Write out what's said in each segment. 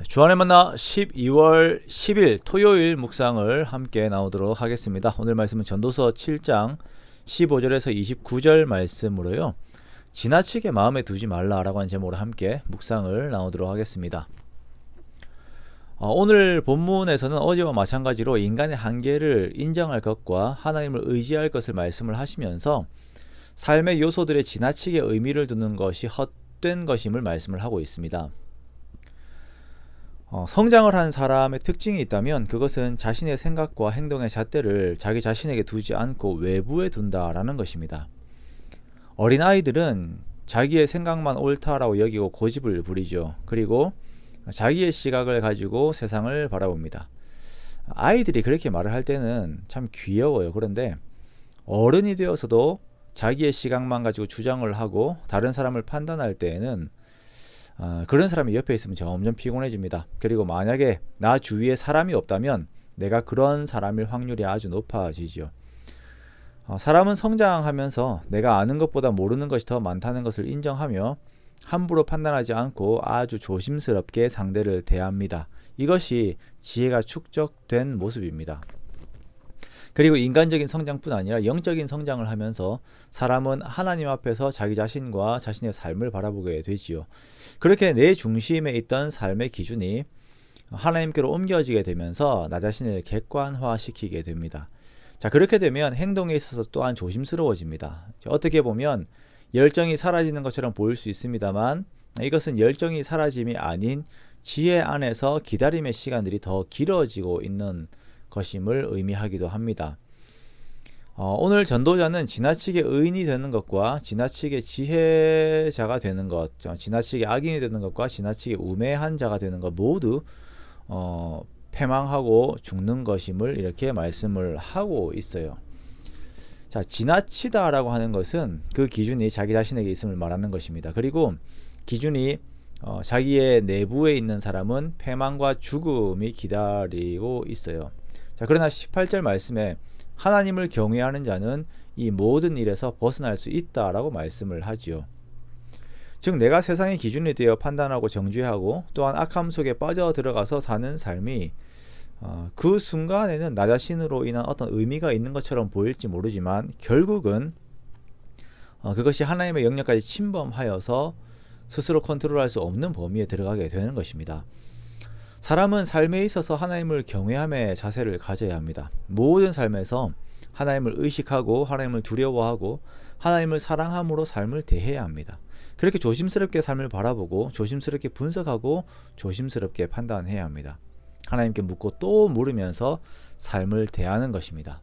주안의 만나 12월 10일 토요일 묵상을 함께 나오도록 하겠습니다. 오늘 말씀은 전도서 7장 15절에서 29절 말씀으로요. 지나치게 마음에 두지 말라라고 하는 제목으로 함께 묵상을 나오도록 하겠습니다. 오늘 본문에서는 어제와 마찬가지로 인간의 한계를 인정할 것과 하나님을 의지할 것을 말씀을 하시면서 삶의 요소들에 지나치게 의미를 두는 것이 헛된 것임을 말씀을 하고 있습니다. 성장을 한 사람의 특징이 있다면 그것은 자신의 생각과 행동의 잣대를 자기 자신에게 두지 않고 외부에 둔다라는 것입니다. 어린아이들은 자기의 생각만 옳다라고 여기고 고집을 부리죠. 그리고 자기의 시각을 가지고 세상을 바라봅니다. 아이들이 그렇게 말을 할 때는 참 귀여워요. 그런데 어른이 되어서도 자기의 시각만 가지고 주장을 하고 다른 사람을 판단할 때에는 그런 사람이 옆에 있으면 점점 피곤해집니다. 그리고 만약에 나 주위에 사람이 없다면 내가 그런 사람일 확률이 아주 높아지죠. 사람은 성장하면서 내가 아는 것보다 모르는 것이 더 많다는 것을 인정하며 함부로 판단하지 않고 아주 조심스럽게 상대를 대합니다. 이것이 지혜가 축적된 모습입니다. 그리고 인간적인 성장뿐 아니라 영적인 성장을 하면서 사람은 하나님 앞에서 자기 자신과 자신의 삶을 바라보게 되지요. 그렇게 내 중심에 있던 삶의 기준이 하나님께로 옮겨지게 되면서 나 자신을 객관화시키게 됩니다. 자, 그렇게 되면 행동에 있어서 또한 조심스러워집니다. 어떻게 보면 열정이 사라지는 것처럼 보일 수 있습니다만 이것은 열정이 사라짐이 아닌 지혜 안에서 기다림의 시간들이 더 길어지고 있는 것임을 의미하기도 합니다. 오늘 전도자는 지나치게 의인이 되는 것과 지나치게 지혜자가 되는 것, 지나치게 악인이 되는 것과 지나치게 우매한 자가 되는 것 모두 패망하고 죽는 것임을 이렇게 말씀을 하고 있어요. 자, 지나치다라고 하는 것은 그 기준이 자기 자신에게 있음을 말하는 것입니다. 그리고 기준이 자기의 내부에 있는 사람은 패망과 죽음이 기다리고 있어요. 자, 그러나 18절 말씀에 하나님을 경외하는 자는 이 모든 일에서 벗어날 수 있다라고 말씀을 하지요. 즉 내가 세상의 기준이 되어 판단하고 정죄하고 또한 악함 속에 빠져 들어가서 사는 삶이 그 순간에는 나 자신으로 인한 어떤 의미가 있는 것처럼 보일지 모르지만 결국은 그것이 하나님의 영역까지 침범하여서 스스로 컨트롤할 수 없는 범위에 들어가게 되는 것입니다. 사람은 삶에 있어서 하나님을 경외함의 자세를 가져야 합니다. 모든 삶에서 하나님을 의식하고 하나님을 두려워하고 하나님을 사랑함으로 삶을 대해야 합니다. 그렇게 조심스럽게 삶을 바라보고 조심스럽게 분석하고 조심스럽게 판단해야 합니다. 하나님께 묻고 또 물으면서 삶을 대하는 것입니다.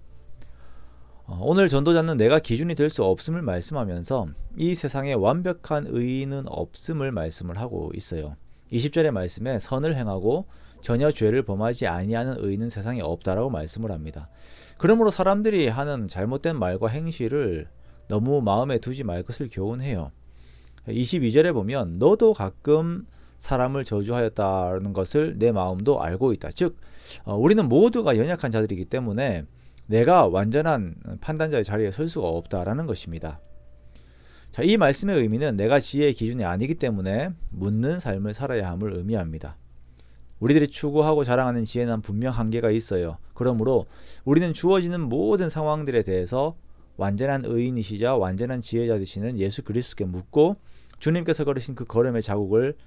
오늘 전도자는 내가 기준이 될 수 없음을 말씀하면서 이 세상에 완벽한 의인은 없음을 말씀을 하고 있어요. 20절의 말씀에 선을 행하고 전혀 죄를 범하지 아니하는 의인은 세상에 없다라고 말씀을 합니다. 그러므로 사람들이 하는 잘못된 말과 행실을 너무 마음에 두지 말 것을 교훈해요. 22절에 보면 너도 가끔 사람을 저주하였다는 것을 내 마음도 알고 있다. 즉 우리는 모두가 연약한 자들이기 때문에 내가 완전한 판단자의 자리에 설 수가 없다라는 것입니다. 자, 이 말씀의 의미는 내가 지혜의 기준이 아니기 때문에 묻는 삶을 살아야 함을 의미합니다. 우리들이 추구하고 자랑하는 지혜는 분명 한계가 있어요. 그러므로 우리는 주어지는 모든 상황들에 대해서 완전한 의인이시자 완전한 지혜자 되시는 예수 그리스도께 묻고 주님께서 걸으신 그 걸음의 자국을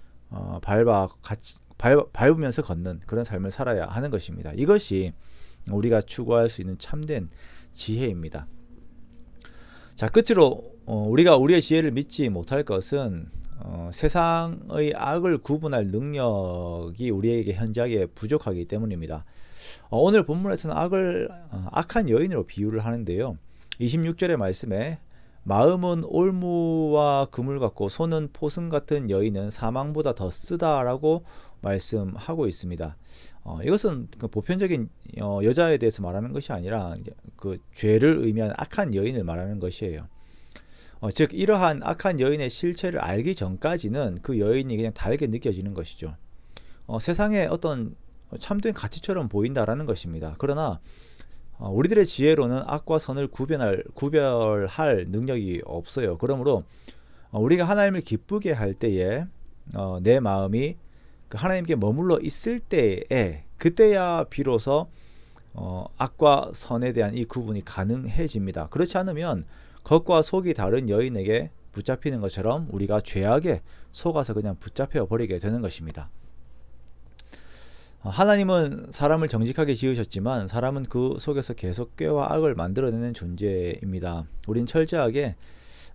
밟으면서 걷는 그런 삶을 살아야 하는 것입니다. 이것이 우리가 추구할 수 있는 참된 지혜입니다. 자, 끝으로 우리가 우리의 지혜를 믿지 못할 것은 세상의 악을 구분할 능력이 우리에게 현저하게 부족하기 때문입니다. 오늘 본문에서는 악을 악한 여인으로 비유를 하는데요. 26절의 말씀에 마음은 올무와 그물 같고 손은 포승 같은 여인은 사망보다 더 쓰다라고 말씀하고 있습니다. 이것은 그 보편적인 여자에 대해서 말하는 것이 아니라 그 죄를 의미하는 악한 여인을 말하는 것이에요. 즉 이러한 악한 여인의 실체를 알기 전까지는 그 여인이 그냥 다르게 느껴지는 것이죠. 세상에 어떤 참된 가치처럼 보인다라는 것입니다. 그러나 우리들의 지혜로는 악과 선을 구별할 능력이 없어요. 그러므로 우리가 하나님을 기쁘게 할 때에 내 마음이 그 하나님께 머물러 있을 때에 그때야 비로소 악과 선에 대한 이 구분이 가능해집니다. 그렇지 않으면 겉과 속이 다른 여인에게 붙잡히는 것처럼 우리가 죄악에 속아서 그냥 붙잡혀 버리게 되는 것입니다. 하나님은 사람을 정직하게 지으셨지만 사람은 그 속에서 계속 꾀와 악을 만들어내는 존재입니다. 우린 철저하게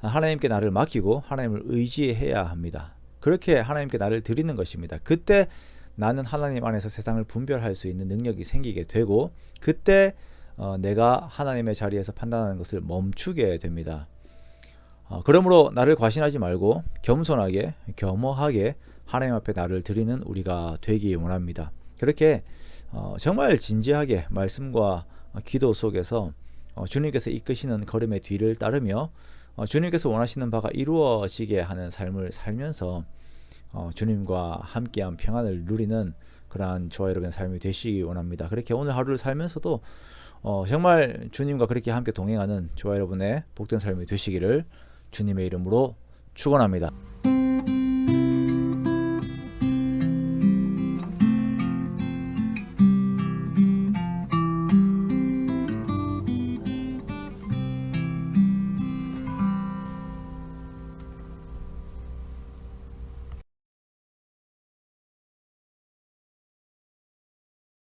하나님께 나를 맡기고 하나님을 의지해야 합니다. 그렇게 하나님께 나를 드리는 것입니다. 그때 나는 하나님 안에서 세상을 분별할 수 있는 능력이 생기게 되고 그때 내가 하나님의 자리에서 판단하는 것을 멈추게 됩니다. 그러므로 나를 과신하지 말고 겸손하게 겸허하게 하나님 앞에 나를 드리는 우리가 되기 원합니다. 그렇게 정말 진지하게 말씀과 기도 속에서 주님께서 이끄시는 걸음의 뒤를 따르며 주님께서 원하시는 바가 이루어지게 하는 삶을 살면서 주님과 함께한 평안을 누리는 그러한 저와 여러분의 삶이 되시기 원합니다. 그렇게 오늘 하루를 살면서도 정말 주님과 그렇게 함께 동행하는 저와 여러분의 복된 삶이 되시기를 주님의 이름으로 축원합니다.